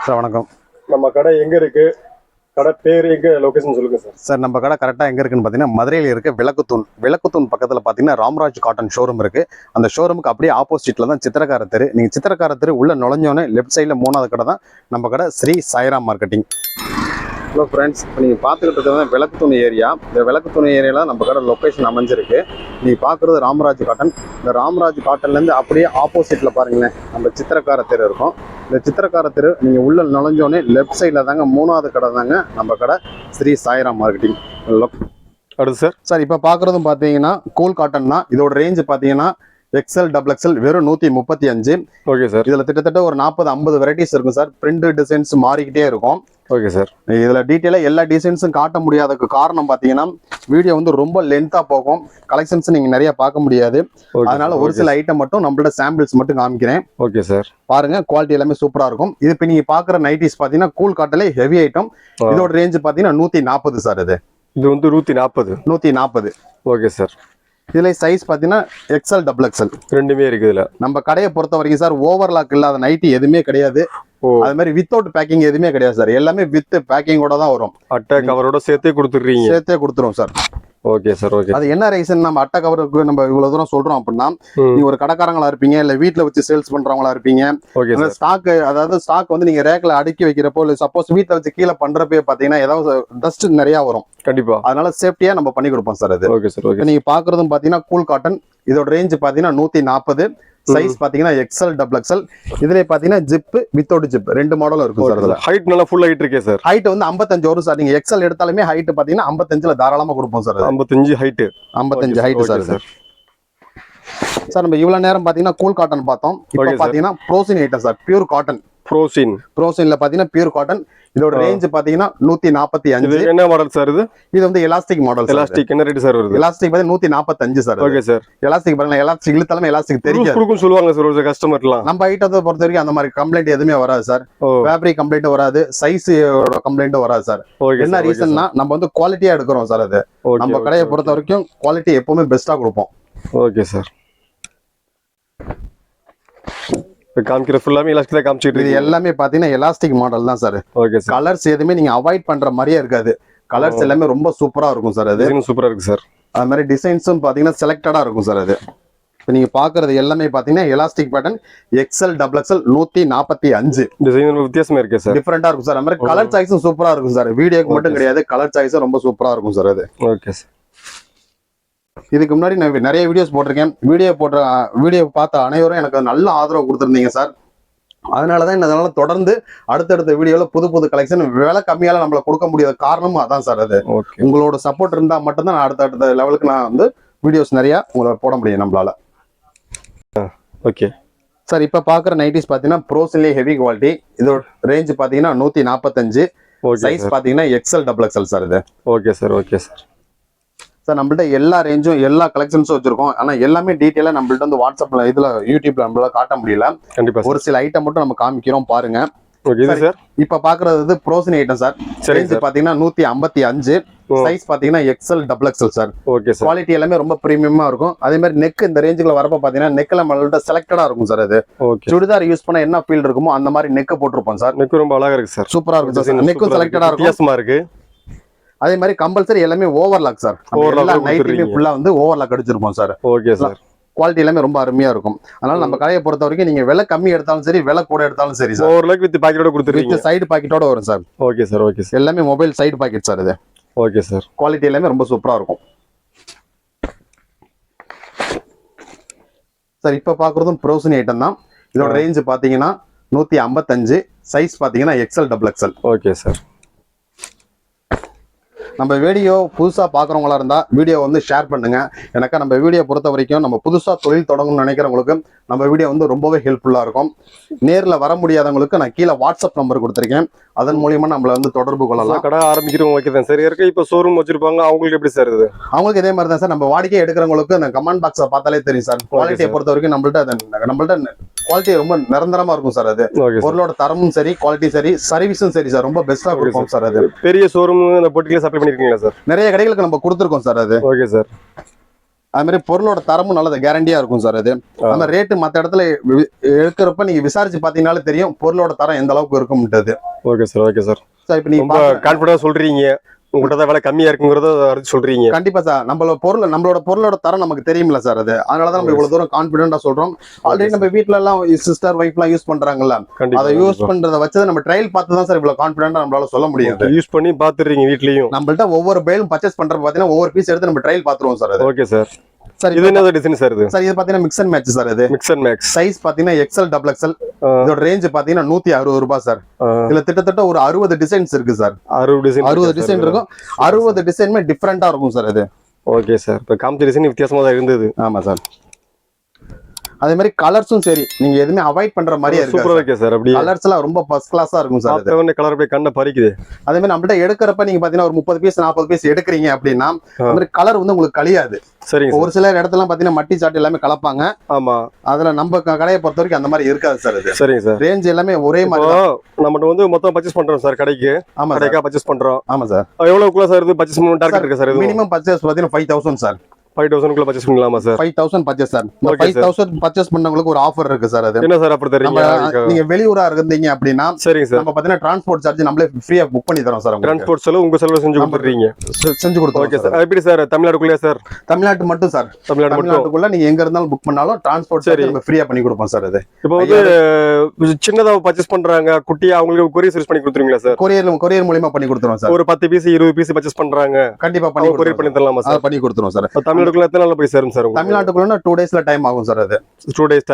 Sir வணக்கம். நம்ம கடை எங்க இருக்கு? கடை பேர் எங்க, லொகேஷன் சொல்லுங்க சார். சார் நம்ம கடை கரெக்டாக எங்கே இருக்குன்னு பார்த்தீங்கன்னா மதுரையில் இருக்க விளக்குத்தூண் பக்கத்தில் பார்த்தீங்கன்னா ராம்ராஜ் காட்டன் ஷோரூம் இருக்குது. அந்த ஷோரூமுக்கு அப்படியே ஆப்போசிட்டில் தான் சித்திரக்கார தெரு. நீங்கள் சித்திரக்கார தெரு உள்ள நுழைஞ்சோன்னே லெஃப்ட் சைடில் 3வது கடை தான் நம்ம கடை Sri Sairam marketing. Hello friends, இப்போ நீங்கள் பார்த்துக்கிட்டு இருக்கிறது விளக்குத்தூண் ஏரியா. இந்த விளக்குத்தூண் ஏரியாவில் நம்ம கடை லொக்கேஷன் அமைஞ்சிருக்கு. நீங்கள் பார்க்குறது ராம்ராஜ் காட்டன். இந்த ராம்ராஜ் காட்டன்லேருந்து அப்படியே ஆப்போசிட்டில் பாருங்களேன் நம்ம சித்திரக்கார தெரு இருக்கும். இந்த சித்திரக்கார தெரு நீங்கள் உள்ள நுழைஞ்சோடனே லெஃப்ட் சைடில் தாங்க 3வது கடை தாங்க நம்ம கடை ஸ்ரீ சாய்ராம் மார்க்கெட்டிங். அடுத்து சார் இப்போ பார்க்குறதும் பார்த்தீங்கன்னா கூல் காட்டன் தான். இதோட ரேஞ்சு பார்த்தீங்கன்னா எக்ஸ்எல் டபுள் எக்ஸ்எல் வெறும் 135. Okay sir. இதில் கிட்டத்தட்ட ஒரு 40-50 வெரைட்டிஸ் இருக்கும் சார். பிரிண்ட் டிசைன்ஸ் மாறிக்கிட்டே இருக்கும். Okay sir. இதில் டீட்டெயிலாக எல்லா டிசைன்ஸும் காட்ட முடியாததுக்கு காரணம் பார்த்தீங்கன்னா வீடியோ வந்து ரொம்ப லென்த்தாக போகும். கலெக்ஷன்ஸ் நீங்கள் நிறைய பார்க்க முடியாது. அதனால ஒரு சில ஐட்டம் மட்டும் நம்மளோட சாம்பிள்ஸ் மட்டும் காமிக்கிறேன். Okay sir. பாருங்க, குவாலிட்டி எல்லாமே சூப்பராக இருக்கும். இது இப்போ நீங்கள் பார்க்குற நைட்டிஸ் பார்த்தீங்கன்னா கூல் காட்டன்ல ஹெவி ஐட்டம். இதோட ரேஞ்சு பார்த்தீங்கன்னா 140 சார். இது வந்து 140. Okay sir. இதுல சைஸ் பார்த்தீங்கன்னா எக்ஸ்எல் டபுள் எக்ஸ்எல் ரெண்டுமே இருக்கு. இதுல நம்ம கடையை பொறுத்த வரைக்கும் சார் ஓவர்லாக் இல்லாத நைட்டி எதுவுமே கிடையாது. அது மாதிரி வித்தவுட் பேக்கிங் எதுவுமே கிடையாது சார். எல்லாமே வித் பேக்கிங்கோட தான் வரும். அட்டை கவரோட சேர்த்தே கொடுத்துருவோம் சார். Okay sir. ஓகே. அது என்ன ரீசன் நம்ம அட்டை கவருக்கு நம்ம இவ்வளவு தூரம் சொல்றோம் அப்படின்னா, நீங்க ஒரு கடைக்காரங்களா இருப்பீங்க, இல்ல வீட்டுல வச்சு சேல்ஸ் பண்றவங்களா இருப்பீங்க. ஸ்டாக் வந்து நீங்க ரேக்ல அடுக்கி வைக்கிறப்போ, இல்ல சப்போஸ் வீட்டுல வச்சு கீழே பண்றப்பே பாத்தீங்கன்னா ஏதாவது டஸ்ட் நிறைய வரும். கண்டிப்பா. அதனால சேஃப்டியா நம்ம பண்ணி கொடுப்போம் சார். அது ஓகே சார். ஓகே. நீங்க பாக்குறதும் பாத்தீங்கன்னா கூல் காட்டன். இதோட ரேஞ்ச் பாத்தீங்கன்னா 140. சைஸ் பாத்தீங்கன்னா எக்ஸ்எல் டபுள் எக்ஸ்எல். இதுல பாத்தீங்கன்னா ஜிப் வித்தவுட் ஜிப் ரெண்டு மாடலும் இருக்கும் சார். அதுல ஹைட் நல்லா ஃபுல் ஹைட் இருக்கே சார். ஹைட் வந்து 55 வரும் சார். நீங்க எக்ஸ்எல் எடுத்தாலுமே ஹைட் பாத்தீங்கன்னா 55ல தாராளமா கொடுப்போம் sir. 55 height. 55 height sir. Sir நம்ம இவ்வளவு நேரம் பாத்தீங்கன்னா கூல் காட்டன் பார்த்தோம். இப்போ பாத்தீங்கன்னா ப்ரோசின் ஐட்டம் சார். Pure cotton. ப்ரோசின்ல பாத்தீங்கன்னா பியூர் காட்டன். இதோட ரேஞ்ச் பாத்தீங்கன்னா 145. இது என்ன மாடல் சார்? இது வந்து எலாஸ்டிக் மாடல். எலாஸ்டிக் என்ன ரேட் சார் வருது? எலாஸ்டிக் பாத்தீங்கன்னா 145 சார். Okay sir. எலாஸ்டிக் பாருங்க, எலாஸ்டிக் இழுத்தாலுமே எலாஸ்டிக் தெரியும் சொல்லுவாங்க சார் ஒரு கஸ்டமர்லாம். நம்ம ஐட்டத்தை பொறுத்த வரைக்கும் அந்த மாதிரி கம்ப்ளைண்ட் எதுவுமே வராது சார். ஃபேப்ரிக் கம்ப்ளைண்ட் வராது, சைஸ் கம்ப்ளைண்ட் வராது சார். என்ன ரீசன்னா நம்ம வந்து குவாலிட்டியா எடுக்கிறோம் சார். அது நம்ம கடையை பொறுத்த வரைக்கும் குவாலிட்டி எப்பவுமே பெஸ்டா கொடுப்போம். Okay sir. காமிக்கிற ஃபுல்லாமே எலாஸ்டிக் காமிச்சிட்டு இது எல்லாமே பாத்தீங்கன்னா எலாஸ்டிக் மாடல் தான் சார். Okay sir. கலர்ஸ் எதுவுமே நீங்க அவாய்ட் பண்ற மாதிரியே இருக்காது. கலர்ஸ் எல்லாமே ரொம்ப சூப்பரா இருக்கும் சார். அது சூப்பரா இருக்கு சார். அது மாதிரி டிசைன்ஸும் பாத்தீங்கன்னா செலக்டடா இருக்கும் சார். அது நீங்க பாக்குறது எல்லாமே பாத்தீங்கன்னா elastic pattern XL double XL 145. Design வித்தியாசமா இருக்கு சார். டிஃபரெண்டா இருக்கும் சார். அது மாதிரி கலர் சாய்ஸும் சூப்பரா இருக்கும் சார். வீடியோக்கு மட்டும் கிடையாது, கலர் சாய்ஸும் ரொம்ப சூப்பரா இருக்கும் சார். அது ஓகே சார். இதுக்கு முன்னாடி நான் நிறைய வீடியோஸ் போட்டிருக்கேன். வீடியோ பார்த்த அனைவரும் எனக்கு நல்ல ஆதரவு கொடுத்துருந்தீங்க சார். அதனாலதான் தொடர்ந்து அடுத்தடுத்த வீடியோல புது கலெக்ஷன் விலை கம்மியால நம்மள கொடுக்க முடியாத காரணமும் அதான் சார். அது உங்களோட சப்போர்ட் இருந்தா மட்டும்தான் அடுத்த லெவலுக்கு நான் வந்து வீடியோஸ் நிறைய உங்களை போட முடியும் நம்மளால. Okay sir. இப்ப பாக்குற நைட்டிஸ் பாத்தீங்கன்னா ப்ரோசின்லயே ஹெவி குவாலிட்டி. இதோட ரேஞ்ச் பாத்தீங்கன்னா 145. சைஸ் பாத்தீங்கன்னா எக்ஸ்எல் டபுள் எக்ஸ்எல் சார். இது okay sir. Okay sir. Sir நம்மள்ட்ட எல்லா ரேஞ்சும் எல்லா கலெக்ஷன்ஸும் வச்சிருக்கோம். ஆனா எல்லாமே டீட்டெயிலா நம்மள்ட்ட வந்து வாட்ஸ்அப்ல இதுல யூடியூப்ல நம்மளால காட்ட முடியல. கண்டிப்பா. ஒரு சில ஐட்டம் மட்டும் நம்ம காமிக்கிறோம் பாருங்க. Okay sir. இப்ப பாக்குறது ப்ரோசின் ஐட்டம் சார். ரேஞ்ச் பாத்தீங்கன்னா 155. சைஸ் பாத்தீங்கன்னா XL double XL sir. Okay sir. Quality எல்லாமே ரொம்ப பிரீமியமா இருக்கும். அதே மாதிரி நெக் இந்த ரேஞ்சுல வரப்ப பாத்தீங்கன்னா நெக்ல நம்மள்ட்ட செலக்டடா இருக்கும் சார். அது சுடிதார் யூஸ் பண்ண என்ன ஃபீல் இருக்குமோ அந்த மாதிரி நெக் போட்டிருப்போம் சார். நெக் ரொம்ப அழகா இருக்கு சார். சூப்பரா இருக்கும் சார். நெக்கும் செலக்டடா இருக்கும். வித்தியாசமா இருக்கு. அதே மாதிரி கம்பல்சரி எல்லாமே ஓவர்லாக் சார். நைட்டுமே ஃபுல்லா வந்து ஓவர்லாக் அடிச்சிருப்போம் சார். Okay sir. குவாலிட்டி எல்லாமே ரொம்ப அருமையா இருக்கும். அதனால நம்ம கடையை பொறுத்த வரைக்கும் நீங்க விலை கம்மி எடுத்தாலும் சரி, விலை கூட எடுத்தாலும் சரி சார். ஓவர்லாக் வித் பாக்கெட்டோட கொடுத்துருவீங்க. வித் சைடு பாக்கெட்டோட வரும் sir. Okay sir. Okay sir. எல்லாமே மொபைல் சைடு பாக்கெட் சார். இது ஓகே சார். குவாலிட்டி எல்லாமே ரொம்ப சூப்பரா இருக்கும் சார். இப்ப பாக்குறதும் ப்ரோசின் ஐட்டம் தான். இதோட ரேஞ்ச் பாத்தீங்கன்னா 155. சைஸ் பாத்தீங்கன்னா XL double XL. Okay sir. நம்ம வீடியோ புதுசா பாக்குறவங்களா இருந்தா வீடியோ வந்து ஷேர் பண்ணுங்க. எனக்கு நம்ம வீடியோ பொறுத்த வரைக்கும் நம்ம புதுசா தொழில் தொடங்கணும்னு நினைக்கிறவங்களுக்கு நம்ம வீடியோ வந்து ரொம்பவே ஹெல்ப்ஃபுல்லா இருக்கும். நேர்ல வர முடியாதவங்களுக்கு நான் கீழே வாட்ஸ்அப் நம்பர் கொடுத்துருக்கேன். அதன் மூலியமா நம்மள வந்து தொடர்பு கொள்ளலாம். கடை ஆரம்பிக்கிறவங்க வைக்கிறேன் சரி இருக்கு. இப்போ ஷோரூம் வச்சிருப்பாங்க, அவங்களுக்கு எப்படி சார் இது? அவங்களுக்கு இதே மாதிரி தான் சார். நம்ம வாடிக்கை எடுக்கிறவங்களுக்கு அந்த கமெண்ட் பாக்ஸை பார்த்தாலே தெரியும் சார். குவாலிட்டியை பொறுத்த வரைக்கும் நம்மள்ட்ட குவாலிட்டி ரொம்ப நிரந்தரமா இருக்கும் சார். அது பொருளோட தரமும் சரி, குவாலிட்டி சரி, சர்வீஸும் சரி சார். ரொம்ப பெஸ்டா கொடுப்போம் சார். அது பெரிய ஷோரூம் இந்த பொட்டில சப்ளை பண்ணிருக்கீங்களா சார்? நிறைய கடைகளுக்கு நம்ம கொடுத்துருக்கோம் சார். அது ஓகே சார். அது மாதிரி பொருளோட தரமும் நல்லது கேரண்டியா இருக்கும் சார் அது. அந்த ரேட்டு மற்ற இடத்துல எடுக்கிறப்ப நீங்க விசாரிச்சு பாத்தீங்கன்னாலே தெரியும் பொருளோட தரம் எந்த அளவுக்கு இருக்கும்ன்றது. Okay sir, okay sir. Sir இப்போ நீங்க ரொம்ப கான்ஃபிடன்டா சொல்றீங்க. உங்கள்கிட்ட தான் விலை கம்மியா இருக்குங்கிறத அறிஞ்சு சொல்றீங்க. கண்டிப்பா சார். நம்மளோட பொருளோட தரம் நமக்கு தெரியுமில்ல சார் அது. அதனாலதான் நம்ம இவ்வளவு தூரம் கான்பிடென்டா சொல்றோம். ஆல்ரெடி நம்ம வீட்ல எல்லாம் சிஸ்டர் வைஃப் எல்லாம் யூஸ் பண்றாங்கல்ல, அதை யூஸ் பண்றத வச்சு நம்ம ட்ரையல் பார்த்து தான் சார் இவ்வளவு கான்பிடென்டா நம்மளால சொல்ல முடியும். யூஸ் பண்ணி பாத்துறீங்க வீட்லயும். நம்மள்ட்ட ஒவ்வொரு பைலும் பர்ச்சேஸ் பண்ற பாத்தீங்கன்னா ஒவ்வொரு பீஸ் எடுத்து நம்ம ட்ரையல் பாத்துருவோம் சார். Okay sir. சார் இது என்ன டிசைன் சார்? இது சார் இது பாத்தீங்கன்னா மிக்ஸ் அண்ட் மேட்ச் சார். இது மிக்ஸ் அண்ட் மேட்ச். சைஸ் பாத்தீங்கன்னா எக்ஸ்எல் டபுள் எக்ஸ்எல். இதோட ரேஞ்ச் பாத்தீங்கன்னா 160 ரூபாய் சார். இதுல கிட்டத்தட்ட ஒரு 60 டிசைன்ஸ் இருக்கு சார். 60 டிசைன் இருக்கும். 60 டிசைனுமே டிஃபரெண்டா இருக்கும் சார் இது. Okay sir. இப்போ காமிச்ச டிசைன் வித்தியாசமா தான் இருந்தது. ஆமா சார். அதே மாதிரி கலர்ஸும் சரி, நீங்க எதுவுமே அவாய்ட் பண்ற மாதிரியே இருக்கு. சூப்பரா இருக்கு சார். அப்படியே கலர்ஸ் எல்லாம் ரொம்ப ஃபர்ஸ்ட் கிளாஸா இருக்கும் சார். அது கலர் அப்படியே கண்ணை பறிக்குது. அதே மாதிரி நம்மள்ட்ட எடுக்கிறப்ப நீங்க பாத்தீங்கன்னா ஒரு 30 பீஸ் 40 பீஸ் எடுக்கிறீங்க அப்படின்னா அந்த மாதிரி கலர் வந்து உங்களுக்கு கழியாது. சரிங்க. ஒரு சில இடத்துல பாத்தீங்கன்னா மட்டி சாட்டு எல்லாமே கலப்பாங்க. ஆமா. அதுல நம்ம கடையை பொறுத்த வரைக்கும் அந்த மாதிரி இருக்காது சார். இது சரிங்க சார். ரேஞ்ச் எல்லாமே ஒரே மாதிரி. நம்மகிட்ட வந்து மொத்தம் பர்ச்சேஸ் பண்றோம் சார் கடைக்கு. ஆமா, கடைக்கா பர்ச்சேஸ் பண்றோம். ஆமா சார். எவ்வளவுக்குள்ள சார் இது பர்ச்சேஸ் பண்ண டார்கெட் இருக்கு சார்? மினிமம் பர்ச்சேஸ் பாத்தீங்கன்னா 5000 சார். 5000 குள்ள பர்ச்சேஸ் பண்ணலாமா சார்? 5000 purchase sir. 5000 பர்ச்சேஸ் பண்ணவங்களுக்கு ஒரு ஆஃபர் இருக்கு சார். அது என்ன சார் ஆஃபர் தரீங்க? நீங்க வெளியூரா இருந்தீங்க அப்படின்னா சரிங்க சார், நம்ம பாத்தீங்கன்னா டிரான்ஸ்போர்ட் சார்ஜ் நம்மளே ஃப்ரீயா புக் பண்ணி தரோம் சார். டிரான்ஸ்போர்ட் செலவு உங்க செலவு செஞ்சு கொடுத்துறீங்க. செஞ்சு கொடுத்தோம். Okay sir. எப்படி சார் தமிழ்நாடுக்குள்ளே சார்? தமிழ்நாட்டு மட்டும் சார். தமிழ்நாட்டுக்குள்ள நீங்க எங்க இருந்தாலும் புக் பண்ணாலும் டிரான்ஸ்போர்ட் சார்ஜ் நம்ம ஃப்ரீயா பண்ணி கொடுப்போம் சார். அது இப்போ வந்து சின்னதா பர்ச்சேஸ் பண்றாங்க, குட்டியா அவங்களுக்கு கொரியர் சர்வீஸ் பண்ணி கொடுத்துருவீங்களா சார்? கொரியர் மூலமா பண்ணி கொடுத்துருவோம் சார். ஒரு 10 பீஸ் 20 பீஸ் பர்ச்சேஸ் பண்றாங்க, கண்டிப்பா பண்ணி கொரியர் பண்ணி தரலாமா சார்? பண்ணி கொடுத்துருவோம் சார். தமிழ்நாட்டுக்குள்ள எத்தனை நாள் போய் சேரும் சார்? தமிழ்நாட்டுக்குள்ள 2 டேஸ்ல டைம் ஆகும் சார். அது 2 டேஸ்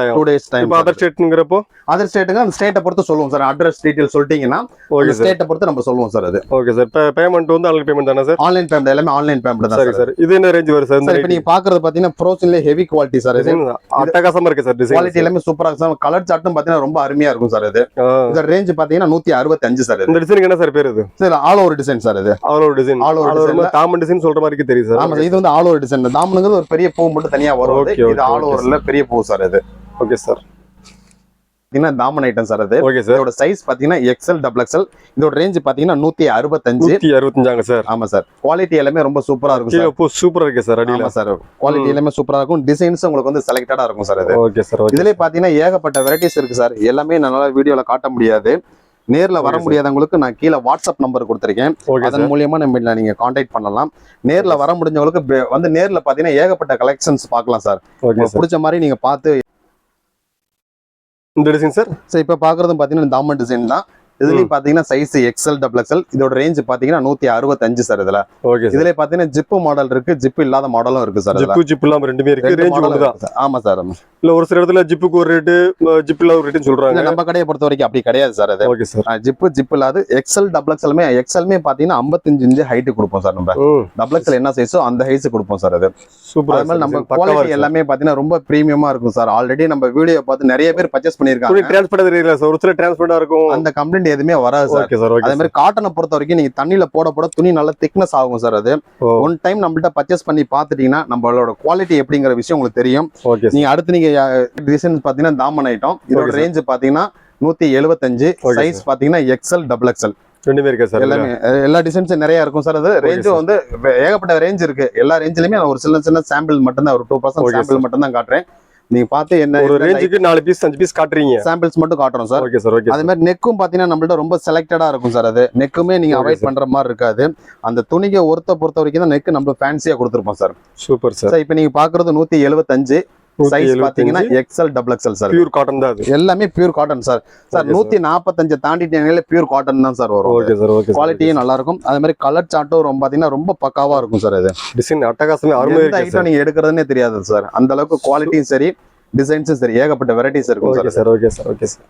டைம். இப்போ அதர் ஸ்டேட்ங்கிறப்போ அதர் ஸ்டேட்டுங்க அந்த ஸ்டேட்டை பொறுத்து சொல்லுவோம் சார். அட்ரஸ் டீடைல் சொல்லிட்டீங்கன்னா அந்த ஸ்டேட்டை பொறுத்து நம்ம சொல்லுவோம் சார். அது ஓகே சார். பேமெண்ட் வந்து ஆன்லைன் பேமெண்ட் தானே சார்? ஆன்லைன் பேமெண்ட் எல்லாமே ஆன்லைன் பேமெண்ட் தான் சார். இது என்ன ரேஞ்ச் வரும் சார்? இப்போ நீங்க பாக்குறது பாத்தீங்கன்னா ஃப்ரோசன்ல ஹெவி குவாலிட்டி சார். இது அட்டகாசமா இருக்கு சார். டிசைன் குவாலிட்டி எல்லாமே சூப்பரா இருக்கு சார். கலர் சார்ட்டும் பாத்தீங்கன்னா ரொம்ப அருமையா இருக்கும் சார். இது இந்த ரேஞ்ச் பாத்தீங்கன்னா 165 சார். இந்த டிசைனுக்கு என்ன சார் பேர்? இது sir all over design sir. இது all over design. All over தாமன் டிசைன் சொல்ற மாதிரி தெரியுது சார். ஆமா, இது வந்து ஆல் ஓவர் டிசைன். தாமனுங்கிறது ஒரு பெரிய பூ மட்டும் தனியா வரும். இது ஆல் ஓவர்ல பெரிய பூ சார். இது ஓகே சார். பாத்தீங்கன்னா தாமன் ஐட்டம் சார். அது ஓகே சார். இதோட சைஸ் பாத்தீங்கன்னா எக்ஸ்எல் டபுள் எக்ஸ்எல். இதோட ரேஞ்ச் பாத்தீங்கன்னா 165 சார். ஆமா சார். குவாலிட்டி எல்லாமே ரொம்ப சூப்பரா இருக்கும் சார். பூ சூப்பரா இருக்கு சார். அடியில சார் குவாலிட்டி எல்லாமே சூப்பரா இருக்கும். டிசைன்ஸ் உங்களுக்கு வந்து செலக்டடா இருக்கும் சார். அது ஓகே சார். இதுலயே பாத்தீங்கன்னா ஏகப்பட்ட வெரைட்டிஸ் இருக்கு சார். எல்லாமே என்னால வீடியோல காட்ட முடியாது. நேர்ல வர முடியாதவங்களுக்கு நான் கீழே வாட்ஸ்அப் நம்பர் கொடுத்துருக்கேன். அதன் மூலியமா நம்ம நீங்க கான்டாக்ட் பண்ணலாம். நேர்ல வர முடிஞ்சவங்களுக்கு வந்து நேர்ல பாத்தீங்கன்னா ஏகப்பட்ட கலெக்ஷன்ஸ் பார்க்கலாம் சார். பிடிச்ச மாதிரி நீங்க பார்த்து. இந்த டிசைன் சார் இப்ப பாக்குறதும் பாத்தீங்கன்னா தாமன் டிசைன் தான். இதுலயும் பாத்தீங்கன்னா சைஸ் எக்ஸ்எல் டபுள் எக்ஸ்எல். இதோட ரேஞ்ச் பாத்தீங்கன்னா 165 சார். இதுல இதுல பாத்தீங்கன்னா ஜிப்பு மாடல் இருக்கு, ஜிப்பு இல்லாத மாடலும் இருக்கு சார். ஜிப்பு இல்லாம ரெண்டுமே இருக்கு. ரேஞ்ச் ஒண்ணுதான். ஆமா சார். இல்ல ஒரு சில இடத்துல ஜிப்புக்கு ஒரு ரேட், ஜிப் இல்லாத ஒரு ரேட்னு சொல்றாங்க. நம்ம கடையை பொறுத்த வரைக்கும் அப்படி கிடையாது சார். அது ஓகே சார். ஜிப் இல்லாத எக்ஸ்எல் டபுள் எக்ஸ்எல்மே எக்ஸ்எல்மே பாத்தீங்கன்னா 55 இன்ச் ஹைட் கொடுப்போம் சார். நம்ம டபுள் எக்ஸ்எல் என்ன சைஸோ அந்த ஹைட் கொடுப்போம் சார். அது சூப்பர். அதே மாதிரி நம்ம குவாலிட்டி எல்லாமே பாத்தீங்கன்னா ரொம்ப பிரீமியமா இருக்கும் சார். ஆல்ரெடி நம்ம வீடியோ பார்த்து நிறைய பேர் பர்ச்சேஸ் பண்ணிருக்காங்க. டிரான்ஸ்பரண்டா தெரியல சார். ஒரு சில டிரான்ஸ்பரண்டா இருக்கும். அந்த கம்ப்ளைண்ட் எதுவுமே வராது சார். அதே மாதிரி காட்டனை பொறுத்த வரைக்கும் நீங்க தண்ணியில போட துணி நல்ல திக்னஸ் ஆகும் சார். அது ஒன் டைம் நம்மள்ட்ட பர்ச்சேஸ் பண்ணி பாத்துட்டீங்கன்னா நம்மளோட குவாலிட்டி எப்படிங்கிற விஷயம் உங்களுக்கு தெரியும். நீங்க அடுத்து நீங்க டிசைன் பாத்தீங்கன்னா தாமன் ஐட்டம். இதோட ரேஞ்ச் பாத்தீங்கன்னா 175. சைஸ் பாத்தீங்கன்னா எக்ஸ்எல் டபுள் எக்ஸ்எல் ரெண்டுமே இருக்கு சார். எல்லாமே எல்லா டிசைன்ஸும் நிறைய இருக்கும் சார். அது ரேஞ்சும் வந்து ஏகப்பட்ட ரேஞ்ச் இருக்கு. எல்லா ரேஞ்சிலுமே நான் ஒரு சின்ன சாம்பிள் மட்டும் தான், ஒரு 2% சாம்பிள் மட்டும் தான் காட்டுறேன். நீங்க பாத்து என்ன ஒரு ரேஞ்சுக்கு 4 பீஸ் 5 பீஸ் காட்டுறீங்க. சாம்பிள்ஸ் மட்டும் காட்டுறோம் சார். Okay sir. ஓகே. அதே மாதிரி நெக்கும் பாத்தீங்கன்னா நம்மள்ட்ட ரொம்ப செலக்டடா இருக்கும் சார். அது நெக்குமே நீங்க அவாய்ட் பண்ற மாதிரி இருக்காது. அந்த துணியை பொறுத்த வரைக்கும் தான் நெக் நம்ம ஃபேன்சியா கொடுத்துருப்போம் சார். Super sir. இப்போ நீங்க பாக்குறது 175. சைஸ் பாத்தீங்கன்னா XL double XL sir. Pure cotton தான். அது எல்லாமே பியூர் காட்டன் சார். சார் 145 தாண்டிட்டீங்கனாலே பியூர் காட்டன் தான் சார் வரும். Okay sir. ஓகே. குவாலிட்டியும் நல்லா இருக்கும். அதே மாதிரி கலர் சார்ட்டும் ரொம்ப பாத்தீங்கன்னா ரொம்ப பக்காவா இருக்கும் சார். அது டிசைன் அட்டகாசமா அருமையா இருக்கு சார். ஐட்டம் நீங்க எடுக்கிறதுனே தெரியாது சார். அந்த அளவுக்கு குவாலிட்டியும் சரி, டிசைன்ஸும் சரி, ஏகப்பட்ட வெரைட்டிஸ் இருக்கும் sir. Sir okay sir. Okay sir.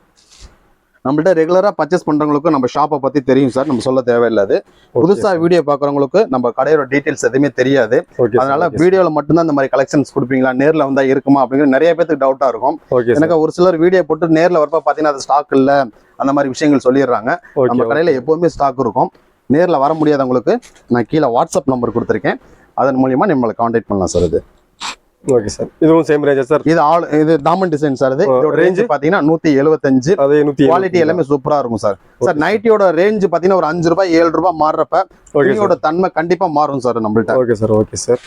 நம்மள்ட்ட ரெகுலரா பர்ச்சேஸ் பண்றவங்களுக்கும் நம்ம ஷாப்பை பத்தி தெரியும் சார். நம்ம சொல்ல தேவையில்லாது. புதுசா வீடியோ பாக்குறவங்களுக்கு நம்ம கடையோட டீடைல்ஸ் எதுவுமே தெரியாது. அதனால வீடியோல மட்டும்தான் இந்த மாதிரி கலெக்ஷன்ஸ் கொடுப்பீங்களா, நேர்ல வந்தா இருக்குமா அப்படிங்கிற நிறைய பேருக்கு டவுட்டா இருக்கும். எனக்கு ஒரு சிலர் வீடியோ போட்டு நேர்ல வரப்ப பாத்தீங்கன்னா அது ஸ்டாக் இல்ல அந்த மாதிரி விஷயங்கள் சொல்லிடுறாங்க. நம்ம கடையில எப்பவுமே ஸ்டாக் இருக்கும். நேர்ல வர முடியாதவங்களுக்கு நான் கீழே வாட்ஸ்அப் நம்பர் கொடுத்துருக்கேன். அதன் மூலியமா நம்மளை கான்டாக்ட் பண்ணலாம் சார். இது ஓகே சார். இதுவும் சேம் ரேஞ்ச் சார். இது தாமன் டிசைன் சார். இது இதோட ரேஞ்ச் பாத்தீங்கன்னா 175. அதே குவாலிட்டி எல்லாமே சூப்பரா இருக்கும் சார். சார் நைட்டியோட ரேஞ்ச் பாத்தீங்கன்னா ஒரு 5 ரூபாய் 7 ரூபாய் மாறுறப்ப துணியோட தன்மை கண்டிப்பா மாறும் சார் நம்மள்ட்ட. Okay sir. Okay sir.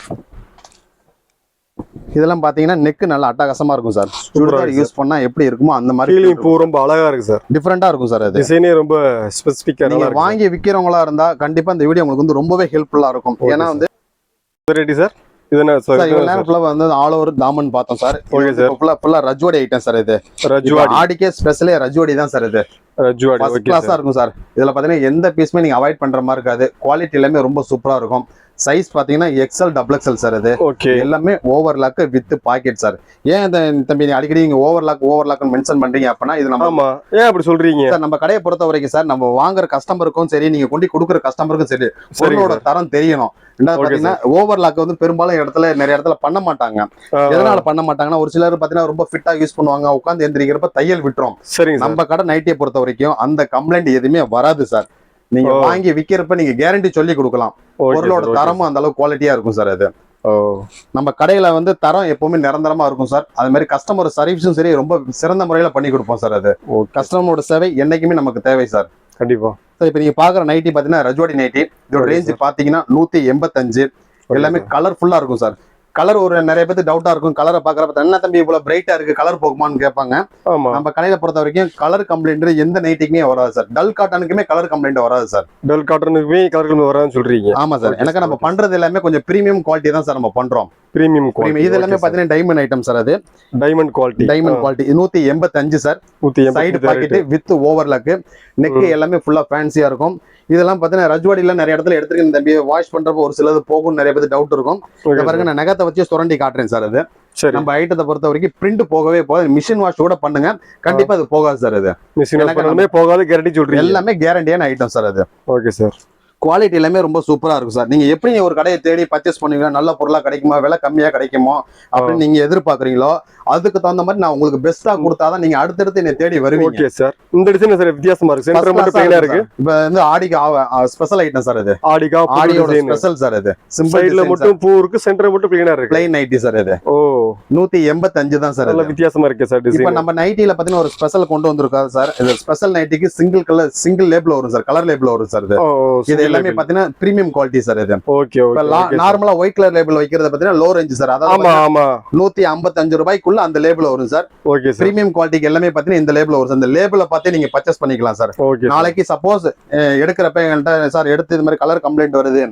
இதெல்லாம் பாத்தீங்கன்னா நெக் நல்லா அட்டகாசமா இருக்கும் சார். சுடிதார் யூஸ் பண்ணா எப்படி இருக்குமோ அந்த மாதிரி ஃபீலிங் பூ ரொம்ப அழகா இருக்கு சார். டிஃபரெண்டா இருக்கும் சார். அது டிசைனே ரொம்ப ஸ்பெசிஃபிக்கா நீங்க நல்லா இருக்கு. வாங்கி விக்கிறவங்களா இருந்தா கண்டிப்பா இந்த வீடியோ உங்களுக்கு வந்து ரொம்பவே ஹெல்ப்ஃபுல்லா இருக்கும். ஏன்னா வந்து ரெடி சார். இது என்ன சார் சார்? இவ்வளவு நேரம் ஃபுல்லா வந்து ஆல் ஓவர் தாமன் பார்த்தோம் சார். Okay sir. ஃபுல்லா ரஜ்வாடி ஐட்டம் சார். இது ரஜ்வாடி. ஆடிக்கே ஸ்பெஷலே ரஜ்வாடி தான் சார். இது ரஜ்வாடி ஃபர்ஸ்ட் ஓகே கிளாஸா சார். இருக்கும் சார். இதுல பாத்தீங்கன்னா எந்த பீஸுமே நீங்க அவாய்ட் பண்ற மாதிரி இருக்காது. குவாலிட்டி எல்லாமே ரொம்ப சூப்பரா இருக்கும். சைஸ் பாத்தீங்கன்னா எக்ஸ்எல் டபுள் எக்ஸ்எல் சார். இது ஓகே. எல்லாமே ஓவர்லாக் வித் பாக்கெட் சார். ஏன் இந்த தம்பி அடிக்கடி நீங்க ஓவர்லாக் மென்ஷன் பண்றீங்க அப்படின்னா இது நம்ம ஆமா ஏன் அப்படி சொல்றீங்க சார் நம்ம கடையை பொறுத்த வரைக்கும் சார் நம்ம வாங்குற கஸ்டமருக்கும் சரி நீங்க கொண்டு கொடுக்குற கஸ்டமருக்கும் சரி பொருளோட தரம் தெரியணும். ரெண்டாவது பாத்தீங்கன்னா ஓவர்லாக் வந்து பெரும்பாலும் இடத்துல நிறைய இடத்துல பண்ண மாட்டாங்க. எதனால பண்ண மாட்டாங்கன்னா ஒரு சிலர் பாத்தீங்கன்னா ரொம்ப ஃபிட்டா யூஸ் பண்ணுவாங்க. உட்காந்து எந்திரிக்கிறப்ப தையல் விட்டுரும். சரிங்க. நம்ம கடை நைட்டியை பொறுத்த வரைக்கும் அந்த கம்ப்ளைண்ட் எதுவுமே வராது சார். நீங்க வாங்கி விக்கிறப்ப நீங்க கேரண்டி சொல்லி கொடுக்கலாம். பொருளோட தரமும் அந்த அளவுக்கு குவாலிட்டியா இருக்கும் சார். அது நம்ம கடையில வந்து தரம் எப்பவுமே நிரந்தரமா இருக்கும் சார். அது மாதிரி கஸ்டமர் சர்வீஸும் சரி ரொம்ப சிறந்த முறையில பண்ணி கொடுப்போம் சார். அது கஸ்டமரோட சேவை என்னைக்குமே நமக்கு தேவை சார். கண்டிப்பா. இப்ப நீங்க பாக்குற நைட்டி பாத்தீங்கன்னா ரஜ்வாடி நைட்டி. இதோட ரேஞ்ச் பாத்தீங்கன்னா 185. எல்லாமே கலர்ஃபுல்லா இருக்கும் சார். கலர் ஒரு நிறைய பேருக்கு டவுட்டா இருக்கும். கலரை பாக்குறப்ப என்ன தம்பி இவ்வளவு பிரைட்டா இருக்கு கலர் போகுமான்னு கேட்பாங்க. நம்ம கடையில பொறுத்த வரைக்கும் கலர் கம்ப்ளைண்ட் எந்த நைட்டிக்குமே வராது சார். டல் காட்டனுக்குமே கலர் கம்ப்ளைண்ட் வராது சார். டல் காட்டனுக்குமே கலர் கம்ப்ளைண்ட் வராதுன்னு சொல்றீங்க? ஆமா சார். எனக்கு நம்ம பண்றது எல்லாமே கொஞ்சம் பிரீமியம் குவாலிட்டி தான் சார் நம்ம பண்றோம். Premium quality. இது எல்லாமே பாத்தீங்கன்னா டைமண்ட் ஐட்டம் சார். அது diamond quality. Diamond quality 185 sir. Side packet with overlock. Neck எல்லாமே ஃபுல்லா ஃபேன்சியா இருக்கும். இதெல்லாம் பாத்தீங்கன்னா ரஜ்வாடியில நிறைய இடத்துல எடுத்துருக்கேன் தம்பி. வாஷ் பண்றப்ப ஒரு சிலது போகும் நிறைய பேருக்கு டவுட் இருக்கும். பாருங்க நான் நகத்தை வச்சு சுரண்டி காட்டுறேன் சார். அது நம்ம ஐட்டத்தை பொறுத்த வரைக்கும் பிரிண்ட் போகவே போகாது. மிஷின் வாஷ் கூட பண்ணுங்க கண்டிப்பா அது போகாது சார். அது மிஷின் வாஷ் பண்ணாலுமே போகாது கேரண்டி சொல்றீங்க? எல்லாமே கேரண்டியான ஐட்டம் சார். அது ஓகே சார். குவாலிட்டி எல்லாமே ரொம்ப சூப்பரா இருக்கும் சார். நீங்க எப்படி ஒரு கடையை தேடி பர்ச்சேஸ் பண்ணுவீங்க நல்ல பொருளா கிடைக்குமா விலை கம்மியா கிடைக்குமோ அப்படின்னு நீங்க எதிர்பார்க்கறீங்களோ அதுக்கு தகுந்த மாதிரி நான் உங்களுக்கு பெஸ்டா கொடுத்தாதான் நீங்க அடுத்தடுத்து என்ன தேடி வருவீங்க. Okay sir. இந்த டிசைன் சார் வித்தியாசமா இருக்கு. சென்டர் மட்டும் பிளைனா இருக்கு. இப்போ வந்து ஆடிக்கு ஸ்பெஷல் ஐட்டம் சார். இது ஆடியோட ஸ்பெஷல் சார். இது சிம்பிள் சைடுல மட்டும் பூ இருக்கு. சென்டர் மட்டும் பிளைனா இருக்கு. Plain nightie sir. இது 185 தான் சார். நல்ல வித்தியாசமா இருக்கு சார் டிசைன். இப்போ நம்ம நைட்டில பாத்தீங்கன்னா ஒரு ஸ்பெஷல் கொண்டு வந்திருக்காரு சார். இது ஸ்பெஷல் நைட்டிக்கு சிங்கிள் லேபிள் வரும் சார். கலர் லேபிள் வரும் சார். இது எல்லாமே பாத்தீங்கன்னா பிரீமியம் குவாலிட்டி சார். இது ஓகே ஓகே. நார்மலா ஒயிட் கலர் லேபிள் வைக்கிறது பாத்தீங்கன்னா லோ ரேஞ்ச் சார். அதாவது 155 ரூபாய்க்குள்ள அந்த லேபிள் வரும் சார். Okay sir. பிரீமியம் குவாலிட்டிக்கு எல்லாமே பாத்தீங்கன்னா இந்த லேபிள் வரும். இந்த லேபிளை பார்த்து நீங்க பர்ச்சேஸ் பண்ணிக்கலாம் சார். நாளைக்கு சப்போஸ் எடுக்கிறப்ப என்கிட்ட சார் எடுத்து இது மாதிரி கலர் கம்ப்ளைண்ட் வருது,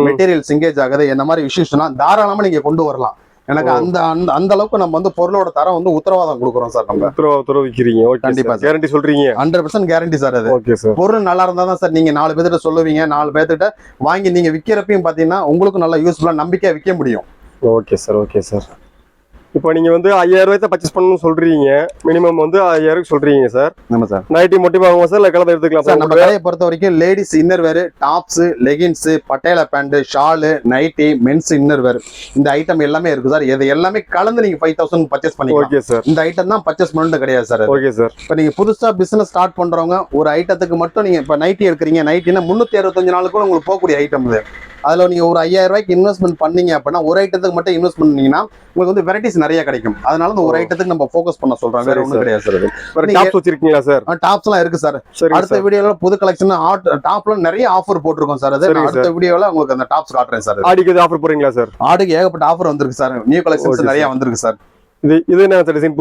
மெட்டீரியல் சிங்கேஜ் ஆகுது, இந்த மாதிரி இஷ்யூஸ்னா தாராளமா நீங்க கொண்டு வரலாம். எனக்கு அந்த அந்த அளவுக்கு நம்ம வந்து பொருளோட தரம் வந்து உத்தரவாதம் கொடுக்குறோம் சார். நம்ம உத்தரவாதம் விக்கிறீங்க? கண்டிப்பா கேரண்டி சொல்றீங்க? 100% கேரண்டி சார். அது ஓகே சார். பொருள் நல்லா இருந்தா தான் சார் நீங்க 4 பேர்கிட்ட சொல்லுவீங்க. 4 பேர்கிட்ட வாங்கி நீங்க விக்கிறப்பையும் பாத்தீங்கன்னா உங்களுக்கு நல்லா யூஸ்ஃபுல்லா நம்பிக்கையா விற்க முடியும். Okay sir. Okay sir. இப்போ நீங்க வந்து 5000 ரூபாய் தான் பர்ச்சேஸ் பண்ணணும்னு சொல்றீங்க. மினிமம் வந்து 5000 சொல்றீங்க சார். ஆமா சார். நைட்டி மட்டும் வாங்குவோம் சார், இல்ல கலர் எடுத்துக்கலாம் சார்? நம்ம கடையை பொறுத்த வரைக்கும் ladies inner wear, tops, leggings, Patiala pant, shawl, nightie, mens inner wear இந்த ஐட்டம் எல்லாமே இருக்கு சார். இது எல்லாமே கலந்து நீங்க 5000 பர்ச்சேஸ் பண்ணிக்கலாம். Okay sir. இந்த ஐட்டம் தான் பர்ச்சேஸ் பண்ணணும் கிடையாது சார். Okay sir. இப்போ நீங்க புதுசா பிசினஸ் ஸ்டார்ட் பண்றவங்க ஒரு ஐட்டத்துக்கு மட்டும் நீங்க இப்ப நைட்டி எடுக்கிறீங்க. நைட்டினா 365 நாளுக்குள்ள உங்களுக்கு போகக்கூடிய ஐட்டம் இது. அதுல நீங்க ஒரு 5000 ரூபாய்க்கு இன்வெஸ்ட்மெண்ட் பண்ணீங்க அப்படின்னா ஒரு ஐட்டத்துக்கு மட்டும் இன்வெஸ்ட் பண்ணீங்கன்னா உங்களுக்கு வந்து வெரைட்டிஸ் நிறைய கிடைக்கும். அதனால இந்த ஒரு ஐட்டத்துக்கு நம்ம ஃபோக்கஸ் பண்ண சொல்றோம். வேற ஒண்ணும் கிடையாது சார். டாப்ஸ் வச்சிருக்கீங்களா சார்? டாப்ஸ் எல்லாம் இருக்கு சார். அடுத்த வீடியோல புது கலெக்ஷன் டாப்ல நிறைய ஆஃபர் போட்டிருக்கோம் சார். அது அடுத்த வீடியோல உங்களுக்கு அந்த டாப்ஸ் காட்டுறேன் சார். ஆடிக்கு ஆஃபர் போறீங்களா சார்? ஆடிக்கு ஏகப்பட்ட ஆஃபர் வந்திருக்கு சார். நியூ கலெக்ஷன்ஸ் நிறைய வந்திருக்கு சார். இது என்ன சார் டிசைன்?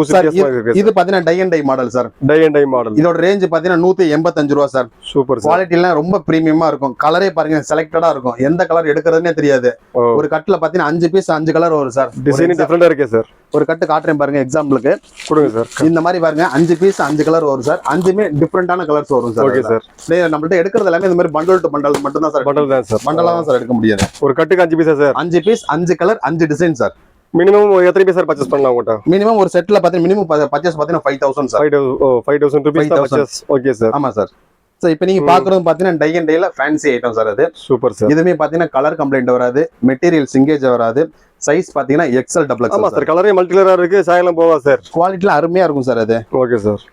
இது பாத்தீங்கன்னா tie and dye model sir. Tie and dye model. இதோட ரேஞ்ச் பாத்தீங்கன்னா 185 ரூபா சார். சூப்பர். குவாலிட்டி எல்லாம் ரொம்ப பிரீமியமா இருக்கும். கலரே பாருங்க செலக்டடா இருக்கும். எந்த கலர் எடுக்கிறதுனே தெரியாது. ஒரு கட்டுல பாத்தீங்கன்னா 5 பீஸ் 5 கலர் வரும் சார். டிசைன் டிஃபரெண்டா இருக்கே சார். ஒரு கட்டு காட்டுறேன் பாருங்க எக்ஸாம்பிளுக்கு. கொடுங்க சார். இந்த மாதிரி பாருங்க 5 பீஸ் 5 கலர் வரும் சார். 5மே டிஃபரெண்டான கலர்ஸ் வரும் சார். Okay sir. நம்மள்ட்ட எடுக்கிறது எல்லாமே இந்த மாதிரி பண்டல் டு பண்டல் மட்டும் தான் சார். பண்டல் தான் சார். பண்டலா தான் சார் எடுக்க முடியாது. ஒரு கட்டுக்கு 5 பீஸா sir? 5 piece 5 colour 5 design sir. Minimum எத்தனை பீஸ் சார் பர்ச்சேஸ் பண்ணலாம் உங்கள்ட்ட? மினிமம் ஒரு செட்ல பாத்தீங்கன்னா மினிமம் பர்ச்சேஸ் பாத்தீங்கன்னா 5000 sir. 5000 rupees purchase. Okay sir. ஆமா சார். சோ இப்போ நீங்க பாக்குறது பாத்தீங்கன்னா டை அண்ட் டைல ஃபேன்சி ஐட்டம் சார். அது சூப்பர் சார். இதுமே பாத்தீங்கன்னா கலர் கம்ப்ளைண்ட் வராது, மெட்டீரியல் சிங்கேஜ் வராது. சைஸ் பாத்தீங்கன்னா எக்ஸ்எல் டபுள் எக்ஸ்எல். ஆமா சார். கலரே மல்டி கலரா இருக்கு. சாயலாம் போவா சார்? குவாலிட்டில அருமையா இருக்கும் சார். அது ஓகே சார்.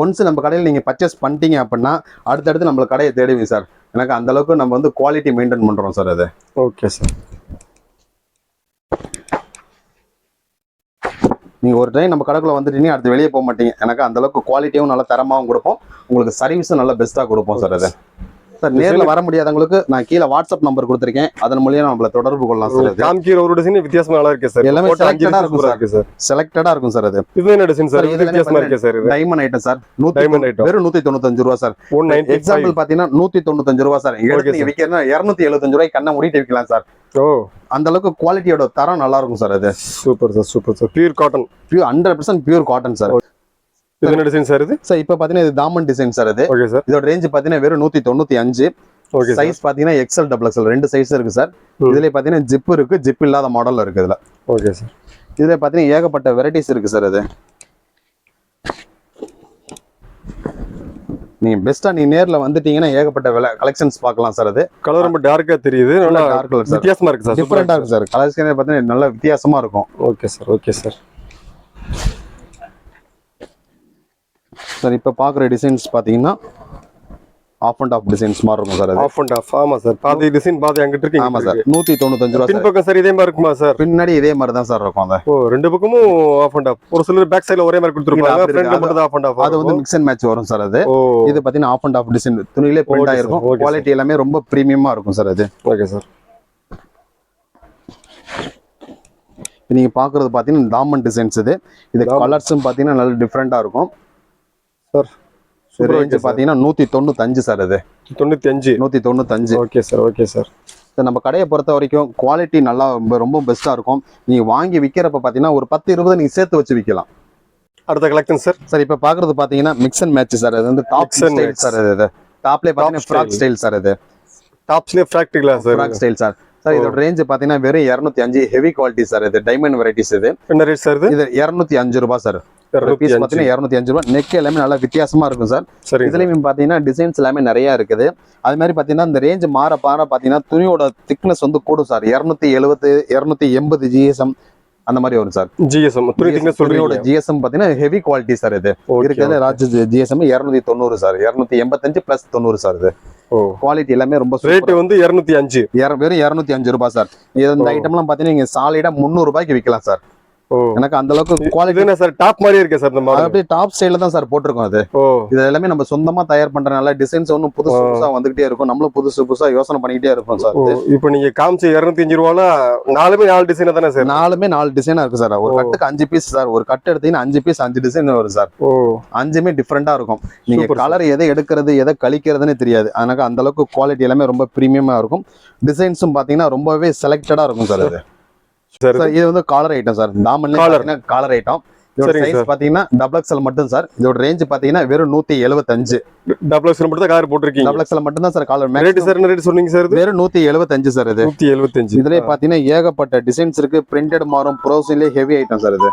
ஒன்ஸ் நம்ம கடையில் நீங்க பர்ச்சேஸ் பண்ணிட்டீங்க அப்படின்னா அடுத்தடுத்து நம்ம கடையை தேடுவீங்க சார். எனக்கு அந்த அளவுக்கு நம்ம வந்து குவாலிட்டி மெயின்டைன் பண்றோம் சார். அது ஓகே சார். நீங்க ஒரு டைம் நம்ம கடைக்குள்ள வந்துட்டீங்க அடுத்து வெளியே போக மாட்டீங்க. எனக்கு அந்த அளவுக்கு குவாலிட்டியும் நல்ல தரமாகவும் கொடுப்போம். உங்களுக்கு சர்வீஸும் நல்ல பெஸ்ட்டாக கொடுப்போம் சார். அது சார் நேர்ல வர முடியாதவங்களுக்கு நான் கீழே வாட்ஸ்அப் நம்பர் கொடுத்துருக்கேன், அதன் மூலியம் நம்மள தொடர்பு கொள்ளலாம் சார். அது காமிக்கிற ஒரு டிசைன் வித்தியாசமா நல்லா இருக்கு சார். எல்லாமே போட்டோ அஞ்சு செலக்டடா design இருக்கும் சூப்பரா சார். இருக்கு சார். செலக்டடா இருக்கும் சார். அது இது என்ன டிசைன் சார்? சார், இது வித்தியாசமா இருக்கு சார். இது diamond item sir. Diamond item வெறும் 195 ரூபா சார். 195. எக்ஸாம்பிள் பாத்தீங்கன்னா 195 ரூபா சார். எடுத்து நீங்க விக்கிறனா 275 ரூபாய்க்கு கண்ணை மூடிட்டு விக்கலாம் சார். ஓ, அந்த அளவுக்கு குவாலிட்டியோட தரம் நல்லா இருக்கும் சார். அது super sir, super sir. Pure cotton. 100% pure cotton sir. இது என்ன டிசைன் சார்? இது சார் இப்போ பாத்தீங்கன்னா இது தாமன் டிசைன் சார். இது ஓகே சார். இதோட ரேஞ்ச் பாத்தீங்கன்னா வெறும் 195. Okay sir. சைஸ் பாத்தீங்கன்னா எக்ஸ்எல் டபுள் எக்ஸ்எல் ரெண்டு சைஸ் இருக்கு சார். இதுல பாத்தீங்கன்னா ஜிப் இருக்கு, ஜிப் இல்லாத மாடல் இருக்கு இதுல. Okay sir. இதுல பாத்தீங்கன்னா ஏகப்பட்ட வெரைட்டிஸ் இருக்கு சார். அது நீங்க பெஸ்டா நீங்க நேர்ல வந்துட்டீங்கன்னா ஏகப்பட்ட கலெக்ஷன்ஸ் பார்க்கலாம் சார். அது கலர் ரொம்ப டார்க்கா தெரியுது. நல்லா டார்க் கலர் சார். வித்தியாசமா இருக்கு சார். டிஃபரெண்டா இருக்கு சார். கலர்ஸ்க்கே பாத்தீங்கன்னா நல்ல வித்தியாசமா இருக்கும். Okay sir, okay sir. Sir இப்போ பாக்குற டிசைன்ஸ் பாத்தீங்கன்னா ஆஃப் அண்ட் ஆஃப் டிசைன்ஸ் மாதிரி இருக்கும் சார். அது ஆஃப் அண்ட் ஆஃப். ஆமா சார். பாதி டிசைன் பாதி அங்கிட்டு இருக்கு. ஆமா சார். 195 ரூபா பின் சார். பக்கம் சார் இதே மாதிரி இருக்குமா சார்? பின்னாடி இதே மாதிரி தான் சார் இருக்கும். அது ஓ, ரெண்டு பக்கமும் ஆஃப் அண்ட் ஆஃப். ஒரு சிலர் பேக் சைடுல ஒரே மாதிரி கொடுத்துருப்பாங்க, அப்படி ஃப்ரண்ட்ல இருக்கு. மட்டும் தான் ஆஃப் அண்ட் ஆஃப். அது வந்து மிக்ஸ் அண்ட் மேட்ச் வரும் சார். அது ஓ, இது பாத்தீங்கன்னா ஆஃப் அண்ட் ஆஃப் டிசைன் துணியிலே பிரிண்ட் Okay, ஆயிருக்கும். sir. Okay, குவாலிட்டி எல்லாமே ரொம்ப பிரீமியமா இருக்கும் சார். அது ஓகே சார். நீங்க பாக்குறது பாத்தீங்கன்னா தாமன் டிசைன்ஸ். இது கலர்ஸும் பாத்தீங்கன்னா நல்ல டிஃபரெண்டா இருக்கும் சார் சூப்பர். ரேஞ்ச் பாத்தீங்கன்னா 195 சார். அது 95. 195. Okay sir, okay sir. நம்ம கடையை பொறுத்த வரைக்கும் குவாலிட்டி நல்லா ரொம்ப பெஸ்டா இருக்கும். நீங்க வாங்கி விற்கிறப்ப பாத்தீங்கன்னா ஒரு 10-20 நீங்க சேர்த்து வச்சு விற்கலாம். அடுத்த கலெக்ஷன் சார். சார் இப்போ பாக்குறது பாத்தீங்கன்னா மிக்ஸ் அண்ட் மேட்ச் சார். அது வந்து top Mix and style match. சார். இது டாப்ல பாத்தீங்கன்னா ஃப்ராக் style. Style sir. இது டாப்ஸ்லயே ஃபிராக்டிகலா சார். Frock style sir. சார் இதோட ரேஞ்ச் பாத்தீங்கன்னா வெறும் 205 ஹெவி குவாலிட்டி சார். இது டைமண்ட் வெரைட்டிஸ். இது என்ன ரேட் சார்? இது 205 ரூபாய் சார். பீஸ் பாத்தீங்கன்னா 205 ரூபாய். நெக் எல்லாமே நல்லா வித்தியாசமா இருக்கும் சார். சரி. இதுலயும் பாத்தீங்கன்னா டிசைன்ஸ் எல்லாமே நிறைய இருக்குது. அது மாதிரி பாத்தீங்கன்னா இந்த ரேஞ்ச் மாற பாத்தீங்கன்னா துணியோட திக்னஸ் வந்து கூடும் சார். 270 280 ஜிஎஸ்எம் அந்த மாதிரி வரும் சார். ஜிஎஸ்எம் துணி திக்னஸ் துணியோட சொல்றீங்க. ஜிஎஸ்எம் பாத்தீங்கன்னா ஹெவி குவாலிட்டி சார். இது இருக்கிறதுல Raj GSM 290 sir. 285 plus 90 sir. இது ஓ, குவாலிட்டி எல்லாமே ரொம்ப ரேட் வந்து 205. வெறும் 205 ரூபாய் சார். இந்த ஐட்டம்லாம் பாத்தீங்கன்னா நீங்க சாலிடா 300 ரூபாய்க்கு விற்கலாம் சார். ஓ, எனக்கு அந்த அளவுக்கு இது குவாலிட்டி என்ன சார் டாப் மாதிரியே இருக்கே சார் இந்த மாடல்? அப்படியே டாப் ஸ்டைல தான் சார் போட்டிருக்கோம். அது ஓ, இது எல்லாமே நம்ம சொந்தமா தயார் பண்றதுனால டிசைன்ஸ் ஒன்றும் புதுசு புதுசா வந்துகிட்டே இருக்கும். நம்மளும் புதுசு புதுசா யோசனை பண்ணிக்கிட்டே இருப்போம் சார். ஓ, இப்போ நீங்க காமிச்ச 205 ரூபாய்ல நாலுமே 4 டிசைன் தானே சார்? நாலுமே 4 டிசைனா இருக்கு சார். ஒரு கட்டுக்கு 5 பீஸ் சார். ஒரு கட்டு எடுத்தீங்கன்னா 5 பீஸ் 5 டிசைன் வரும் சார். ஓ, 5மே டிஃப்ரெண்டா இருக்கும். நீங்க Super, கலர் எதை எடுக்கிறது எதை கழிக்கிறதுன்னு தெரியாது. அதனால அந்த அளவுக்கு குவாலிட்டி எல்லாமே ரொம்ப பிரீமியமா இருக்கும். டிசைன்ஸும் பாத்தீங்கன்னா ரொம்பவே செலக்டடா இருக்கும் சார். அது சரி. சார் இது வந்து காலர் ஐட்டம் சார். தாமன் காலர் ஐட்டம். இதோட சரிங்க சைஸ் சார். பாத்தீங்கன்னா டபுள் எக்ஸ்எல் மட்டும் சார். இதோட ரேஞ்ச் பாத்தீங்கன்னா வெறும் 175. டபுள் எக்ஸ்எல் மட்டும் தான் கார் போட்டிருக்கீங்க. டபுள் எக்ஸ்எல் மட்டும் தான் சார் காலர். ரேட் சார் என்ன ரேட் சொன்னீங்க சார்? இது வெறும் 175 சார். இது 175. இதுலயே பாத்தீங்கன்னா ஏகப்பட்ட டிசைன்ஸ் இருக்கு. பிரிண்டட் மாறும். ப்ரோசின்லயே ஹெவி ஐட்டம் சார். இது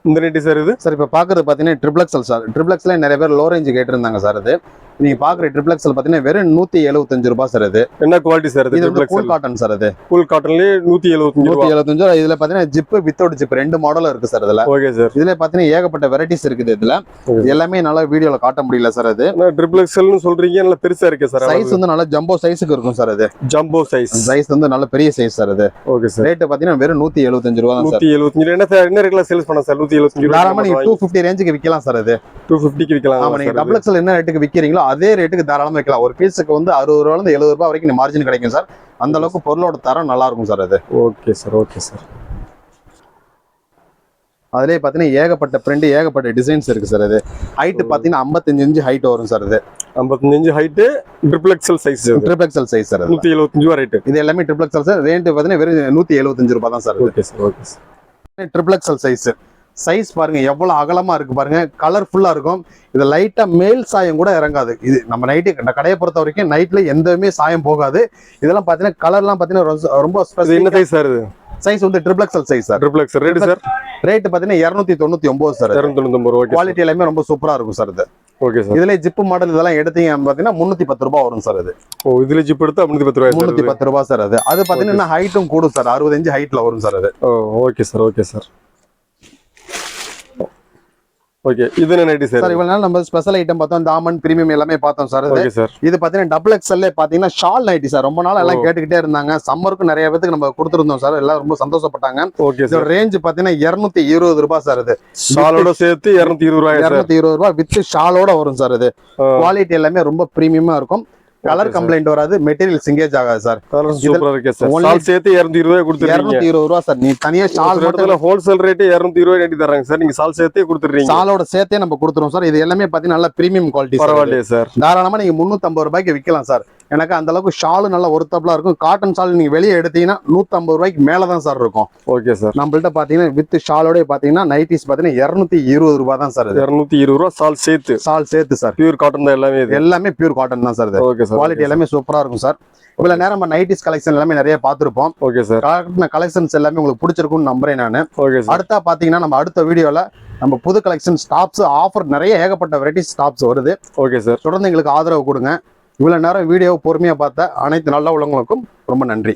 இந்த ரேட் சார் இது? சார் இப்போ பாக்குறது பாத்தீங்கன்னா triple XL sir. Triple XL நிறைய பேர் லோ ரேஞ்ச் கேட்டிருந்தாங்க சார். அது நீங்க பாக்குற ட்ரிபிள் எக்ஸ்எல் பாத்தீங்கன்னா வெறும் 175 ரூபாய் சார். இது என்ன குவாலிட்டி சார் இது? இது வந்து triple cool XL cotton sir. அது ஃபுல் காட்டன்லயே 175 ரூபாய். 175. இதுல பாத்தீங்கன்னா ஜிப் வித்தவுட் ஜிப் ரெண்டு மாடலும் இருக்கு சார். இதுல ஓகே சார். இதுல பாத்தீங்கன்னா ஏகப்பட்ட வெரைட்டிஸ் இருக்குது. இதுல Okay. எல்லாமே நல்லா வீடியோல காட்ட முடியல சார். அது ட்ரிபிள் எக்ஸ்எல்னு சொல்றீங்க, நல்லா பெருசா இருக்கு சார். சைஸ் வந்து நல்லா ஜம்போ சைஸுக்கு இருக்கும் சார். அது ஜம்போ சைஸ். சைஸ் வந்து நல்ல பெரிய சைஸ் சார். அது ஓகே சார். ரேட் பாத்தீங்கன்னா வெறும் 175 ரூபா தான் சார். 175. என்ன சார் என்ன ரேட்ல சேல்ஸ் பண்ணா சார்? 175 தாராளமா நீங்க ரூபாய் 250 ரேஞ்சுக்கு விற்கலாம் சார். அது 250க்கு விக்கலாம். ஆமா, நீங்க டபுள் எக்ஸ்எல் என்ன ரேட்டுக்கு விக்கிறீங்களோ அதே ரேட்டுக்கு தாராளமா விற்கலாம். ஒரு பீஸுக்கு வந்து 60 ரூபாயில இருந்து 70 ரூபாய் வரைக்கும் மார்ஜின் கிடைக்கும் சார். அந்த அளவுக்கு பொருளோட தரம் நல்லா இருக்கும் சார். அது ஓகே சார், ஓகே சார். அதுலயே பாத்தீங்கன்னா ஏகப்பட்ட பிரிண்ட் ஏகப்பட்ட டிசைன்ஸ் இருக்கு சார். அது ஹைட் பாத்தீங்கன்னா 55 இன்ச் ஹைட் வரும் சார். அது 55 inch height triple XL size. Triple XL size sir. 175 ரூபாய் ரேட். இது எல்லாமே ட்ரிபிள் எக்ஸ்எல் சார். ரேட் பாத்தீங்கன்னா வெறும் 175 ரூபாய் தான் sir. Okay sir, okay sir. Triple XL size பாருங்க எவ்வளவு அகலமா இருக்கு பாருங்க. கலர்ஃபுல்லா இருக்கும். இது லைட்டா மேல் சாயம் கூட இறங்காது. இது நம்ம நைட்டு கடையை பொறுத்த வரைக்கும் நைட்ல எந்தவுமே சாயம் போகாது. இதெல்லாம் பாத்தீங்கன்னா கலர்லாம் பாத்தீங்கன்னா ரொம்ப இது என்ன சைஸ் சார்? இது சைஸ் வந்து triple XL size sir. Triple XL rate sir? Rate பாத்தீங்கன்னா 299 சார். 299 ரூபாய். குவாலிட்டி எல்லாமே ரொம்ப சூப்பரா இருக்கும் சார். இது ஓகே சார். இதுல ஜிப் மாடல் இதெல்லாம் எடுத்தீங்க பாத்தீங்கன்னா 310 ரூபாய் வரும் சார். அது ஓ, இதுல ஜிப் எடுத்தா 310 ரூபாய். 310 ரூபாய் சார். அது பாத்தீங்கன்னா ஹைட்டும் கூடும் சார். 60 இன்ச் ஹைட்ல வரும் சார். அது oh, okay sir, okay sir. Okay இது என்ன நைட்டி சார்? சார் இவ்வளவு நாள் நம்ம ஸ்பெஷல் ஐட்டம் பார்த்தோம், தாமன் பிரீமியம் எல்லாமே பார்த்தோம் சார். Okay sir. இது பாத்தீங்கன்னா டபுள் எக்ஸ்எல்ல பாத்தீங்கன்னா ஷால் நைட்டி சார். ரொம்ப நாள் எல்லாம் கேட்டுக்கிட்டே இருந்தாங்க, சம்மருக்கு நிறைய பேருக்கு நம்ம கொடுத்துருந்தோம் சார், எல்லாம் ரொம்ப சந்தோஷப்பட்டாங்க. Okay sir. ரேஞ்ச் பாத்தீங்கன்னா 220 ரூபாய் சார். இது ஷாலோட சேர்த்து 220 ரூபாய். 220 ரூபாய் வித் ஷாலோட வரும் சார். இது குவாலிட்டி எல்லாமே ரொம்ப பிரீமியமா இருக்கும். கலர் கம்ப்ளைண்ட் வராது, மெட்டீரியல் சிங்கேஜ் ஆகாது சார். கலர் சூப்பரா இருக்கு சார். ஷால் சேர்த்து 220 ரூபாய் கொடுத்துறீங்க. 220 ரூபாய் சார். நீ தனியா ஷால் மட்டும் ஹோல்சேல் ரேட் 220 ரூபாய் நைட்டி தராங்க சார். நீங்க ஷால் சேர்த்தே கொடுத்துறீங்க. ஷாலோட சேர்த்தே நம்ம கொடுத்துறோம் சார். இது எல்லாமே பாத்தீங்கன்னா நல்ல பிரீமியம் குவாலிட்டி. பரவாயில்லையே சார். தாராளமா நீங்க 350 ரூபாய்க்கு விற்கலாம் சார். எனக்கு அந்த அளவுக்கு ஷாலு நல்லா ஒருத்தப்பலா இருக்கும். காட்டன் ஷால் நீங்க வெளியே எடுத்தீங்கன்னா 150 ரூபாய்க்கு மேலதான் சார் இருக்கும். Okay sir. நம்மள்ட்ட பாத்தீங்கன்னா வித் ஷாலோட பாத்தீங்கன்னா நைட்டிஸ் பாத்தீங்கன்னா 220 ரூபாய் தான் சார். 220 ரூபாய் ஷால் சேர்த்து. ஷால் சேர்த்து சார். பியூர் காட்டன் தான் எல்லாமே. எல்லாமே பியூர் காட்டன் தான் சார். Okay sir. குவாலிட்டி எல்லாமே சூப்பரா இருக்கும் சார். இவ்வளவு நேரம் நம்ம நைட்டிஸ் கலெக்ஷன் எல்லாமே நிறைய பார்த்திருப்போம். Okay sir. காட்டன் கலெக்ஷன்ஸ் எல்லாமே உங்களுக்கு பிடிச்சிருக்கும்னு நம்புறேன் நான். Okay sir. அடுத்தா பாத்தீங்கன்னா நம்ம அடுத்த வீடியோல நம்ம புது கலெக்ஷன் ஸ்டாப்ஸ் ஆஃபர் நிறைய ஏகப்பட்ட வெரைட்டி ஸ்டாப்ஸ் வருது. Okay sir. தொடர்ந்து எங்களுக்கு ஆதரவு கொடுங்க. இவ்வளவு நேரம் வீடியோ பொறுமையா பார்த்த அனைத்து நல்ல உள்ளவங்களுக்கும் ரொம்ப நன்றி.